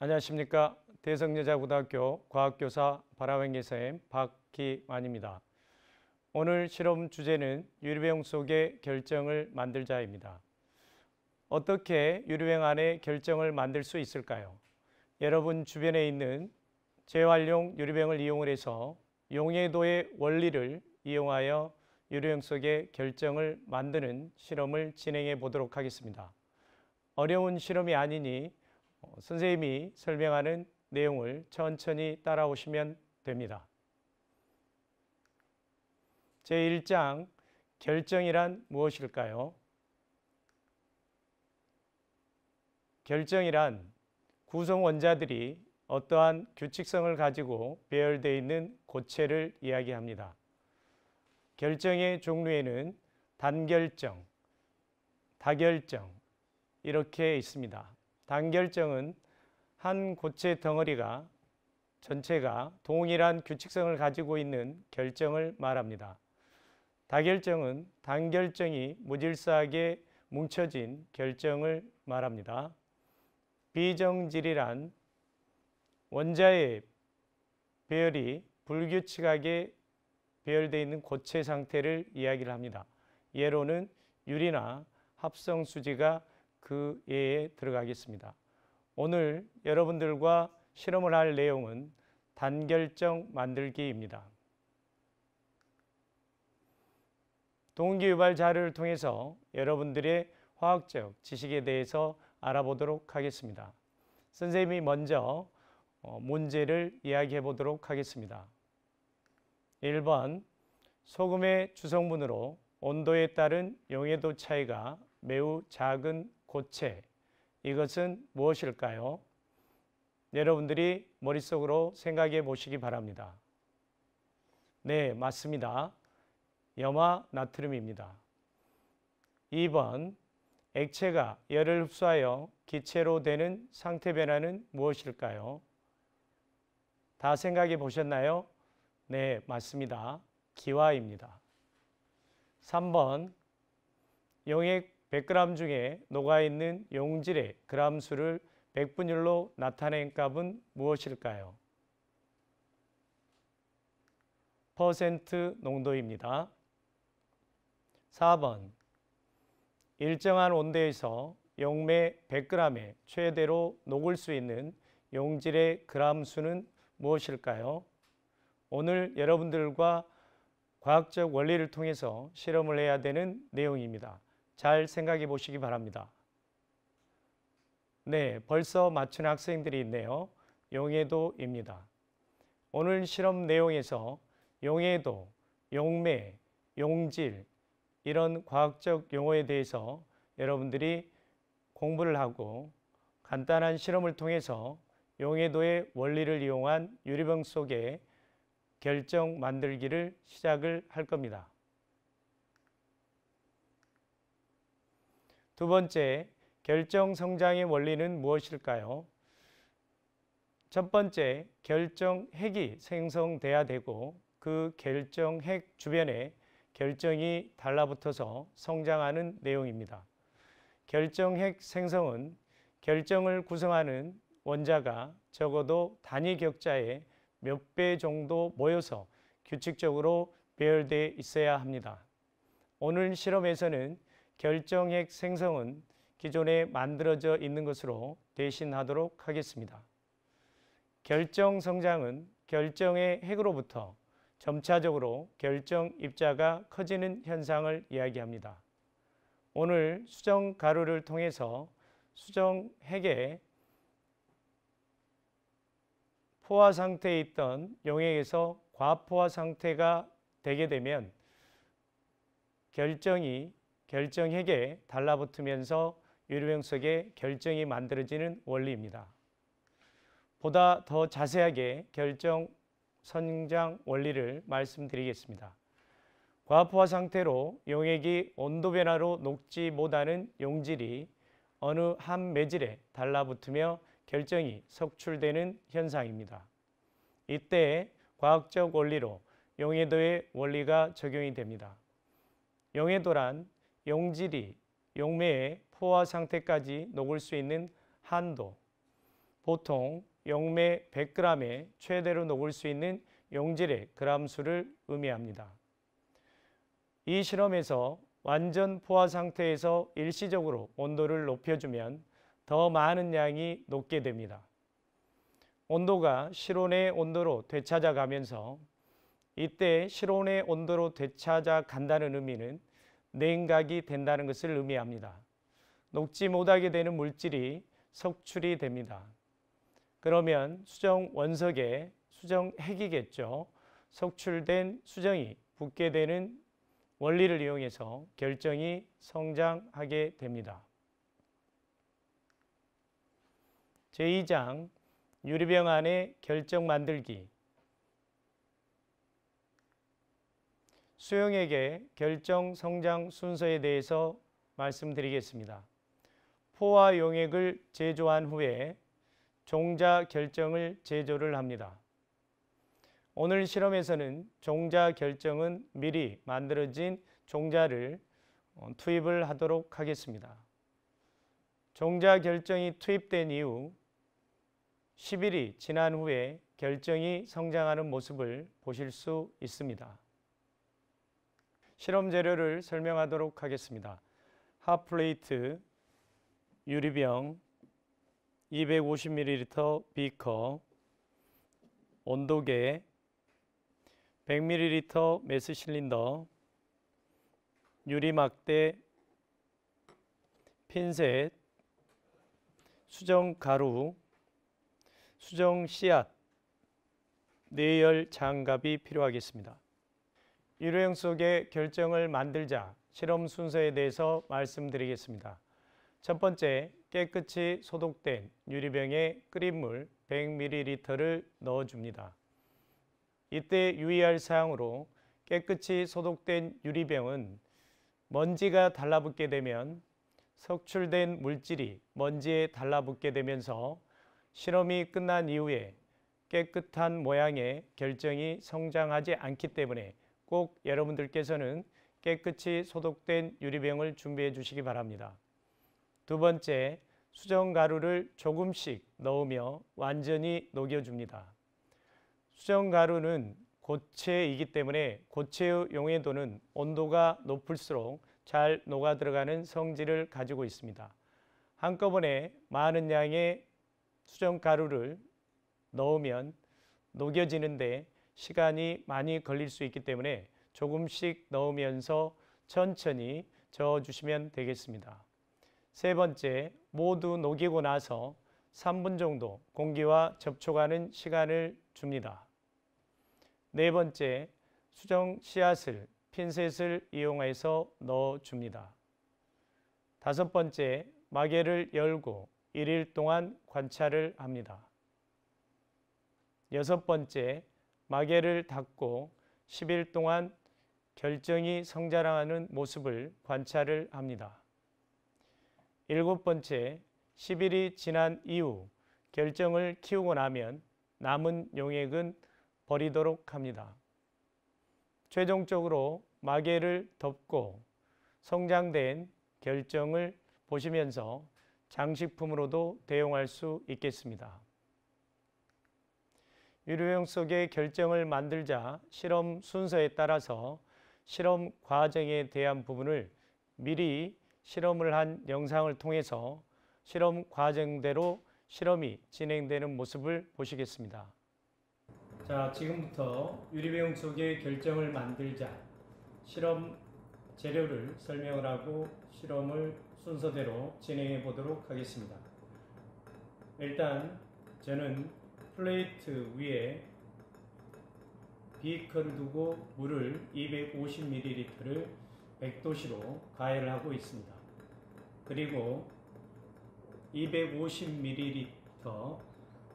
안녕하십니까. 대성여자고등학교 과학교사 바라왕기쌤 박기만입니다. 오늘 실험 주제는 유리병 속의 결정을 만들자입니다. 어떻게 유리병 안에 결정을 만들 수 있을까요? 여러분 주변에 있는 재활용 유리병을 이용해서 용해도의 원리를 이용하여 유리병 속의 결정을 만드는 실험을 진행해 보도록 하겠습니다. 어려운 실험이 아니니 선생님이 설명하는 내용을 천천히 따라오시면 됩니다. 제1장 결정이란 무엇일까요? 결정이란 구성 원자들이 어떠한 규칙성을 가지고 배열되어 있는 고체를 이야기합니다. 결정의 종류에는 단결정, 다결정 이렇게 있습니다. 단결정은 한 고체 덩어리가 전체가 동일한 규칙성을 가지고 있는 결정을 말합니다. 다결정은 단결정이 무질서하게 뭉쳐진 결정을 말합니다. 비정질이란 원자의 배열이 불규칙하게 배열되어 있는 고체 상태를 이야기를 합니다. 예로는 유리나 합성수지가 그 예에 들어가겠습니다. 오늘 여러분들과 실험을 할 내용은 단결정 만들기입니다. 동기유발 자료를 통해서 여러분들의 화학적 지식에 대해서 알아보도록 하겠습니다. 선생님이 먼저 문제를 이야기해 보도록 하겠습니다. 1번 소금의 주성분으로 온도에 따른 용해도 차이가 매우 작은 고체, 이것은 무엇일까요? 여러분들이 머릿속으로 생각해 보시기 바랍니다. 네, 맞습니다. 염화 나트륨입니다. 2번 액체가 열을 흡수하여 기체로 되는 상태 변화는 무엇일까요? 다 생각해 보셨나요? 네, 맞습니다. 기화입니다. 3번 용액 100g 중에 녹아있는 용질의 그람 수를 백분율로 나타낸 값은 무엇일까요? 퍼센트 농도입니다. 4번 일정한 온도에서 용매 100g에 최대로 녹을 수 있는 용질의 그람 수는 무엇일까요? 오늘 여러분들과 과학적 원리를 통해서 실험을 해야 되는 내용입니다. 잘 생각해 보시기 바랍니다. 네, 벌써 맞춘 학생들이 있네요. 용해도입니다. 오늘 실험 내용에서 용해도, 용매, 용질 이런 과학적 용어에 대해서 여러분들이 공부를 하고 간단한 실험을 통해서 용해도의 원리를 이용한 유리병 속에 결정 만들기를 시작을 할 겁니다. 두 번째, 결정 성장의 원리는 무엇일까요? 첫 번째, 결정핵이 생성돼야 되고 그 결정핵 주변에 결정이 달라붙어서 성장하는 내용입니다. 결정핵 생성은 결정을 구성하는 원자가 적어도 단위 격자의 몇 배 정도 모여서 규칙적으로 배열되어 있어야 합니다. 오늘 실험에서는 결정핵 생성은 기존에 만들어져 있는 것으로 대신하도록 하겠습니다. 결정 성장은 결정의 핵으로부터 점차적으로 결정 입자가 커지는 현상을 이야기합니다. 오늘 수정 가루를 통해서 수정 핵의 포화 상태에 있던 용액에서 과포화 상태가 되게 되면 결정핵에 달라붙으면서 유리병 속에 결정이 만들어지는 원리입니다. 보다 더 자세하게 결정 성장 원리를 말씀드리겠습니다. 과포화 상태로 용액이 온도 변화로 녹지 못하는 용질이 어느 한 매질에 달라붙으며 결정이 석출되는 현상입니다. 이때 과학적 원리로 용해도의 원리가 적용이 됩니다. 용해도란 용질이 용매의 포화 상태까지 녹을 수 있는 한도, 보통 용매 100g에 최대로 녹을 수 있는 용질의 g수를 의미합니다. 이 실험에서 완전 포화 상태에서 일시적으로 온도를 높여주면 더 많은 양이 녹게 됩니다. 온도가 실온의 온도로 되찾아가면서 이때 실온의 온도로 되찾아간다는 의미는 냉각이 된다는 것을 의미합니다. 녹지 못하게 되는 물질이 석출이 됩니다. 그러면 수정 원석에 수정핵이겠죠. 석출된 수정이 붙게 되는 원리를 이용해서 결정이 성장하게 됩니다. 제2장 유리병 안에 결정 만들기. 수용액의 결정 성장 순서에 대해서 말씀드리겠습니다. 포화 용액을 제조한 후에 종자 결정을 제조를 합니다. 오늘 실험에서는 종자 결정은 미리 만들어진 종자를 투입을 하도록 하겠습니다. 종자 결정이 투입된 이후 10일이 지난 후에 결정이 성장하는 모습을 보실 수 있습니다. 실험 재료를 설명하도록 하겠습니다. 핫플레이트, 유리병, 250ml 비커, 온도계, 100ml 메스 실린더, 유리막대, 핀셋, 수정 가루, 수정 씨앗, 내열 장갑이 필요하겠습니다. 유리병 속에 결정을 만들자 실험 순서에 대해서 말씀드리겠습니다. 첫 번째, 깨끗이 소독된 유리병에 끓인 물 100ml를 넣어줍니다. 이때 유의할 사항으로 깨끗이 소독된 유리병은 먼지가 달라붙게 되면 석출된 물질이 먼지에 달라붙게 되면서 실험이 끝난 이후에 깨끗한 모양의 결정이 성장하지 않기 때문에 꼭 여러분들께서는 깨끗이 소독된 유리병을 준비해 주시기 바랍니다. 두 번째, 수정 가루를 조금씩 넣으며 완전히 녹여줍니다. 수정 가루는 고체이기 때문에 고체의 용해도는 온도가 높을수록 잘 녹아 들어가는 성질을 가지고 있습니다. 한꺼번에 많은 양의 수정 가루를 넣으면 녹여지는데 시간이 많이 걸릴 수 있기 때문에 조금씩 넣으면서 천천히 저어주시면 되겠습니다. 세 번째, 모두 녹이고 나서 3분 정도 공기와 접촉하는 시간을 줍니다. 네 번째, 수정 씨앗을 핀셋을 이용해서 넣어줍니다. 다섯 번째, 마개를 열고 1일 동안 관찰을 합니다. 여섯 번째, 마개를 닫고 10일 동안 결정이 성장하는 모습을 관찰을 합니다. 일곱 번째, 10일이 지난 이후 결정을 키우고 나면 남은 용액은 버리도록 합니다. 최종적으로 마개를 덮고 성장된 결정을 보시면서 장식품으로도 대용할 수 있겠습니다. 유리병 속에 결정을 만들자 실험 순서에 따라서 실험 과정에 대한 부분을 미리 실험을 한 영상을 통해서 실험 과정대로 실험이 진행되는 모습을 보시겠습니다. 자, 지금부터 유리병 속에 결정을 만들자 실험 재료를 설명을 하고 실험을 순서대로 진행해 보도록 하겠습니다. 일단 저는 플레이트 위에 비커를 두고 물을 250ml를 100도씨로 가열을 하고 있습니다. 그리고 250ml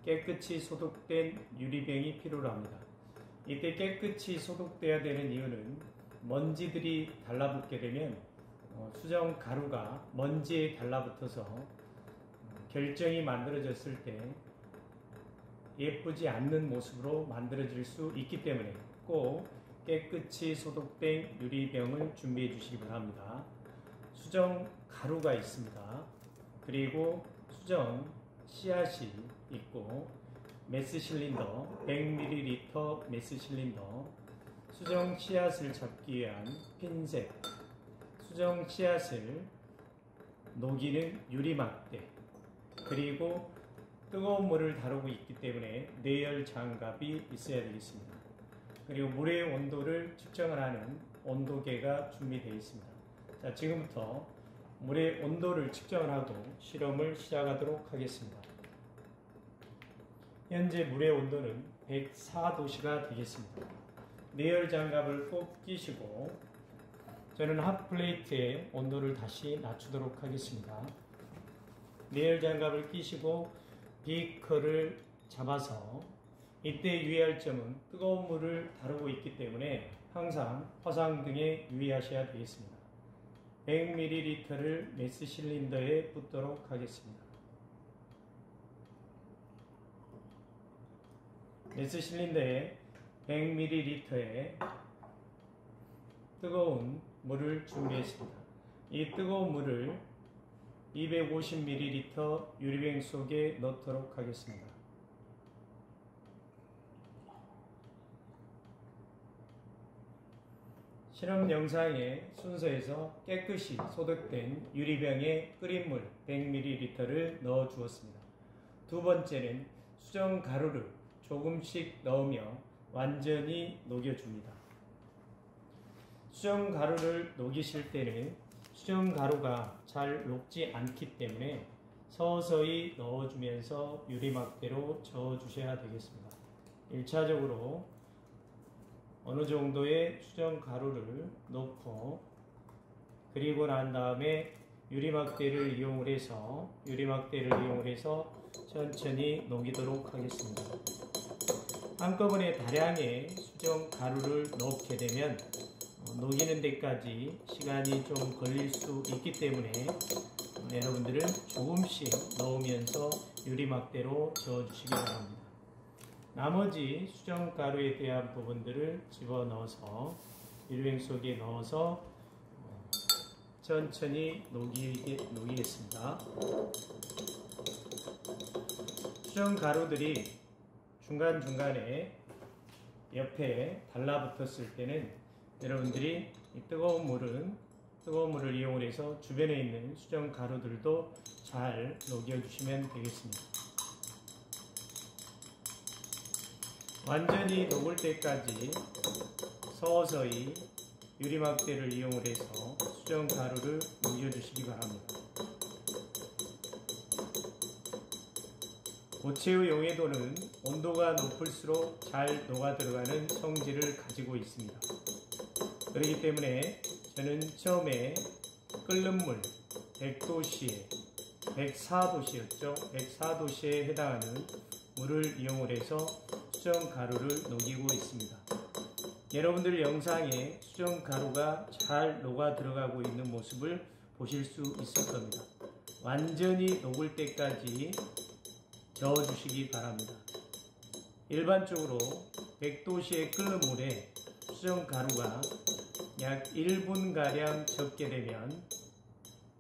깨끗이 소독된 유리병이 필요로 합니다. 이때 깨끗이 소독돼야 되는 이유는 먼지들이 달라붙게 되면 수정 가루가 먼지에 달라붙어서 결정이 만들어졌을 때 예쁘지 않는 모습으로 만들어질 수 있기 때문에 꼭 깨끗이 소독된 유리병을 준비해 주시기 바랍니다. 수정 가루가 있습니다. 그리고 수정 씨앗이 있고, 메스 실린더 100ml 메스 실린더, 수정 씨앗을 잡기 위한 핀셋, 수정 씨앗을 녹이는 유리막대, 그리고 뜨거운 물을 다루고 있기 때문에 내열 장갑이 있어야 되겠습니다. 그리고 물의 온도를 측정을 하는 온도계가 준비되어 있습니다. 자, 지금부터 물의 온도를 측정을 하고 실험을 시작하도록 하겠습니다. 현재 물의 온도는 104도씨가 되겠습니다. 내열 장갑을 꼭 끼시고 저는 핫플레이트의 온도를 다시 낮추도록 하겠습니다. 내열 장갑을 끼시고 비커를 잡아서, 이때 유의할 점은 뜨거운 물을 다루고 있기 때문에 항상 화상 등에 유의하셔야 되겠습니다. 100ml를 메스 실린더에 붓도록 하겠습니다. 메스 실린더에 100ml의 뜨거운 물을 준비했습니다. 이 뜨거운 물을 250ml 유리병 속에 넣도록 하겠습니다. 실험 영상의 순서에서 깨끗이 소독된 유리병에 끓인 물 100ml를 넣어 주었습니다. 두 번째는 수정 가루를 조금씩 넣으며 완전히 녹여줍니다. 수정 가루를 녹이실 때는 수정 가루가 잘 녹지 않기 때문에 서서히 넣어주면서 유리막대로 저어주셔야 되겠습니다. 1차적으로 어느 정도의 수정 가루를 넣고, 그리고 난 다음에 유리막대를 이용을 해서 천천히 녹이도록 하겠습니다. 한꺼번에 다량의 수정 가루를 넣게 되면 녹이는 데까지 시간이 좀 걸릴 수 있기 때문에 여러분들은 조금씩 넣으면서 유리막대로 저어주시기 바랍니다. 나머지 수정 가루에 대한 부분들을 집어넣어서 유리병 속에 넣어서 천천히 녹이겠습니다. 수정 가루들이 중간중간에 옆에 달라붙었을 때는 여러분들이 이 뜨거운 물을 이용해서 주변에 있는 수정 가루들도 잘 녹여주시면 되겠습니다. 완전히 녹을 때까지 서서히 유리막대를 이용해서 수정 가루를 녹여주시기 바랍니다. 고체의 용해도는 온도가 높을수록 잘 녹아 들어가는 성질을 가지고 있습니다. 그렇기 때문에 저는 처음에 끓는 물 100도씨에 104도씨였죠. 104도씨에 해당하는 물을 이용해서 수정 가루를 녹이고 있습니다. 여러분들 영상에 수정 가루가 잘 녹아 들어가고 있는 모습을 보실 수 있을 겁니다. 완전히 녹을 때까지 저어주시기 바랍니다. 일반적으로 100도씨의 끓는 물에 수정 가루가 약 1분가량 적게 되면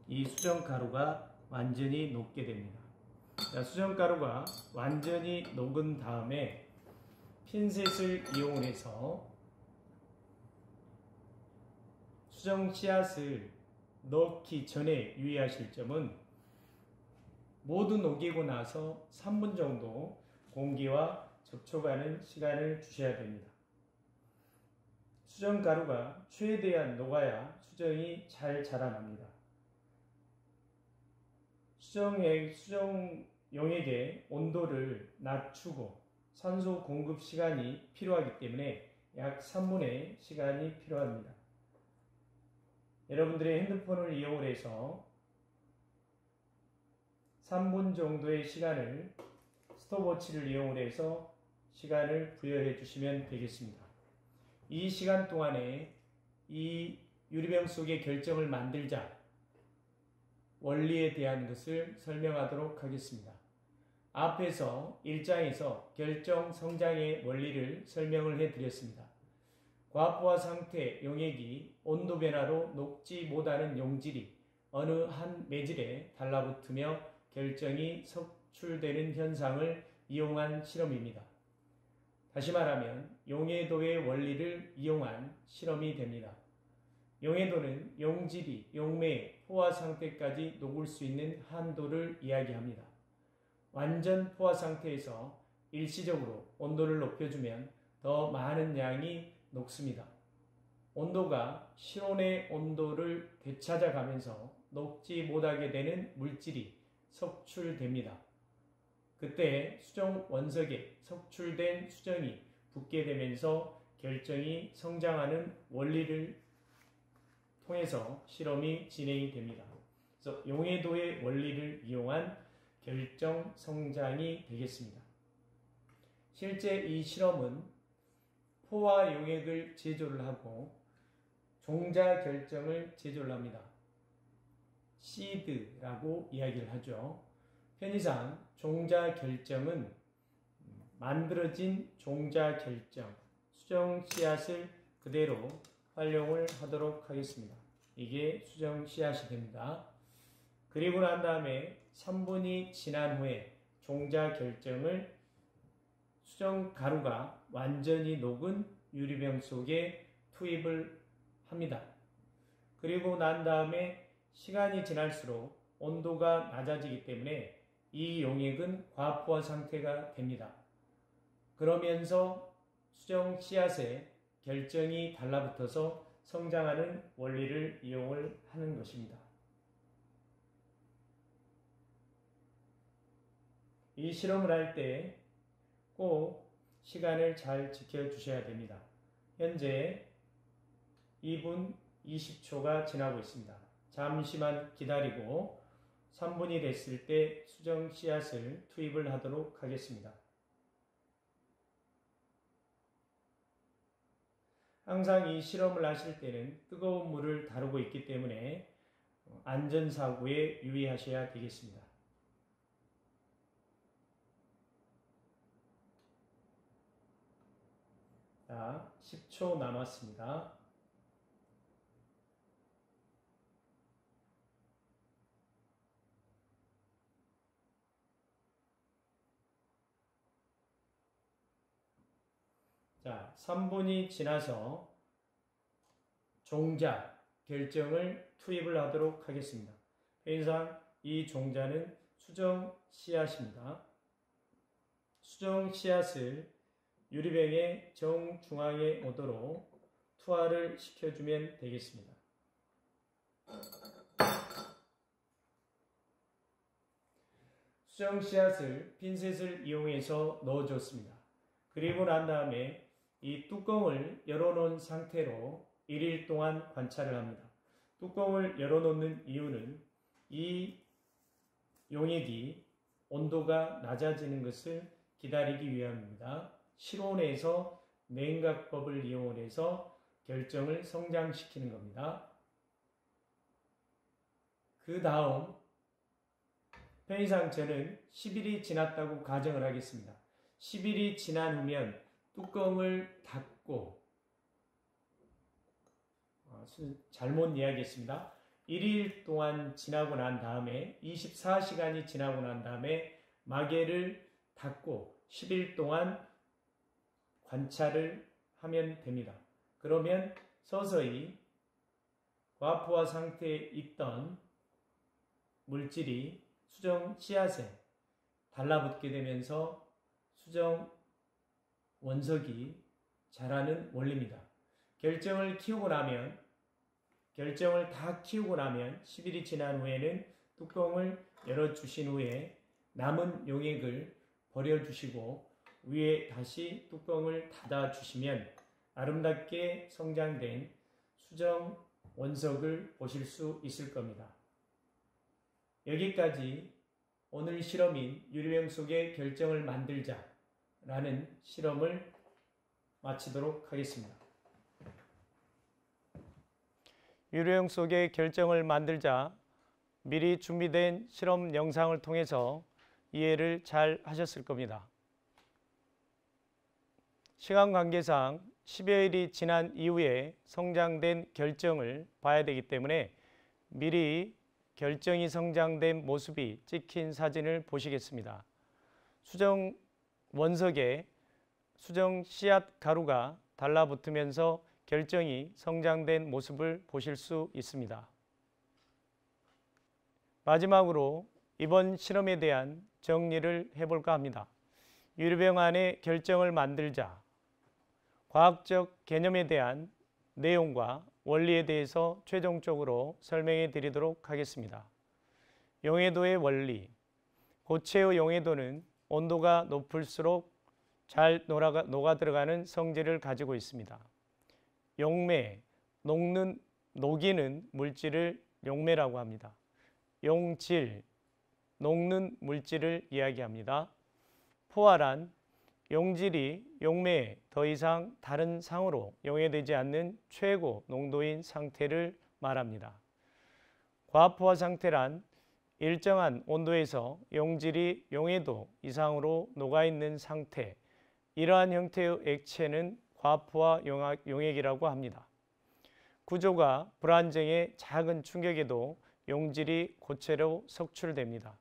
이 수정 가루가 완전히 녹게 됩니다. 자, 수정 가루가 완전히 녹은 다음에 핀셋을 이용해서 수정 씨앗을 넣기 전에 유의하실 점은 모두 녹이고 나서 3분 정도 공기와 접촉하는 시간을 주셔야 됩니다. 수정 가루가 최대한 녹아야 수정이 잘 자라납니다. 수정 용액의 온도를 낮추고 산소 공급 시간이 필요하기 때문에 약 3분의 시간이 필요합니다. 여러분들의 핸드폰을 이용해서 3분 정도의 시간을 스톱워치를 이용해서 시간을 부여해 주시면 되겠습니다. 이 시간 동안에 이 유리병 속의 결정을 만들자 원리에 대한 것을 설명하도록 하겠습니다. 앞에서 1장에서 결정 성장의 원리를 설명을 해드렸습니다. 과부하 상태 용액이 온도 변화로 녹지 못하는 용질이 어느 한 매질에 달라붙으며 결정이 속출되는 현상을 이용한 실험입니다. 다시 말하면 용해도의 원리를 이용한 실험이 됩니다. 용해도는 용질이 용매의 포화 상태까지 녹을 수 있는 한도를 이야기합니다. 완전 포화 상태에서 일시적으로 온도를 높여주면 더 많은 양이 녹습니다. 온도가 실온의 온도를 되찾아가면서 녹지 못하게 되는 물질이 석출됩니다. 그때 수정 원석에 석출된 수정이 붙게 되면서 결정이 성장하는 원리를 통해서 실험이 진행이 됩니다. 그래서 용해도의 원리를 이용한 결정 성장이 되겠습니다. 실제 이 실험은 포화 용액을 제조를 하고 종자 결정을 제조를 합니다. 시드라고 이야기를 하죠. 편의상 종자 결정은 만들어진 종자 결정, 수정 씨앗을 그대로 활용을 하도록 하겠습니다. 이게 수정 씨앗이 됩니다. 그리고 난 다음에 3분이 지난 후에 종자 결정을 수정 가루가 완전히 녹은 유리병 속에 투입을 합니다. 그리고 난 다음에 시간이 지날수록 온도가 낮아지기 때문에 이 용액은 과포화 상태가 됩니다. 그러면서 수정 씨앗에 결정이 달라붙어서 성장하는 원리를 이용을 하는 것입니다. 이 실험을 할 때 꼭 시간을 잘 지켜주셔야 됩니다. 현재 2분 20초가 지나고 있습니다. 잠시만 기다리고 3분이 됐을 때 수정 씨앗을 투입을 하도록 하겠습니다. 항상 이 실험을 하실 때는 뜨거운 물을 다루고 있기 때문에 안전사고에 유의하셔야 되겠습니다. 자, 10초 남았습니다. 자, 3분이 지나서 종자 결정을 투입을 하도록 하겠습니다. 편의상 이 종자는 수정 씨앗입니다. 수정 씨앗을 유리병의 정중앙에 오도록 투하를 시켜주면 되겠습니다. 수정 씨앗을 핀셋을 이용해서 넣어줬습니다. 그리고 난 다음에 이 뚜껑을 열어놓은 상태로 1일 동안 관찰을 합니다. 뚜껑을 열어놓는 이유는 이 용액이 온도가 낮아지는 것을 기다리기 위함입니다. 실온에서 냉각법을 이용해서 결정을 성장시키는 겁니다. 그 다음 편의상 저는 10일이 지났다고 가정을 하겠습니다. 10일이 지난 후면 뚜껑을 닫고 잘못 이야기했습니다. 1일 동안 지나고 난 다음에 24시간이 지나고 난 다음에 마개를 닫고 10일 동안 관찰을 하면 됩니다. 그러면 서서히 과포화 상태에 있던 물질이 수정 씨앗에 달라붙게 되면서 수정 원석이 자라는 원리입니다. 결정을 다 키우고 나면 10일이 지난 후에는 뚜껑을 열어주신 후에 남은 용액을 버려주시고 위에 다시 뚜껑을 닫아주시면 아름답게 성장된 수정 원석을 보실 수 있을 겁니다. 여기까지 오늘 실험인 유리병 속의 결정을 만들자 라는 실험을 마치도록 하겠습니다. 유리병 속의 결정을 만들자 미리 준비된 실험 영상을 통해서 이해를 잘 하셨을 겁니다. 시간 관계상 10여일이 지난 이후에 성장된 결정을 봐야 되기 때문에 미리 결정이 성장된 모습이 찍힌 사진을 보시겠습니다. 수정 원석에 수정 씨앗 가루가 달라붙으면서 결정이 성장된 모습을 보실 수 있습니다. 마지막으로 이번 실험에 대한 정리를 해볼까 합니다. 유리병 안에 결정을 만들자. 과학적 개념에 대한 내용과 원리에 대해서 최종적으로 설명해 드리도록 하겠습니다. 용해도의 원리. 고체의 용해도는 온도가 높을수록 잘 녹아 들어가는 성질을 가지고 있습니다. 용매, 녹이는 물질을 용매라고 합니다. 용질, 녹는 물질을 이야기합니다. 포화란 용질이 용매에 더 이상 다른 상으로 용해되지 않는 최고 농도인 상태를 말합니다. 과포화 상태란 일정한 온도에서 용질이 용해도 이상으로 녹아있는 상태, 이러한 형태의 액체는 과포화 용액이라고 합니다. 구조가 불안정해 작은 충격에도 용질이 고체로 석출됩니다.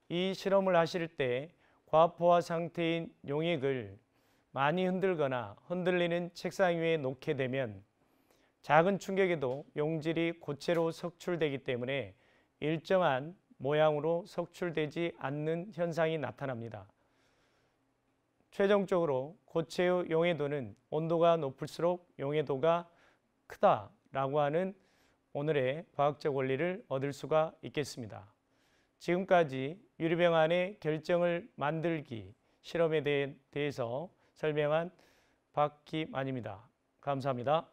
이 실험을 하실 때 과포화 상태인 용액을 많이 흔들거나 흔들리는 책상 위에 놓게 되면 작은 충격에도 용질이 고체로 석출되기 때문에 일정한 모양으로 석출되지 않는 현상이 나타납니다. 최종적으로 고체의 용해도는 온도가 높을수록 용해도가 크다라고 하는 오늘의 과학적 원리를 얻을 수가 있겠습니다. 지금까지 유리병 안에 결정을 만들기 실험에 대해서 설명한 박기만입니다. 감사합니다.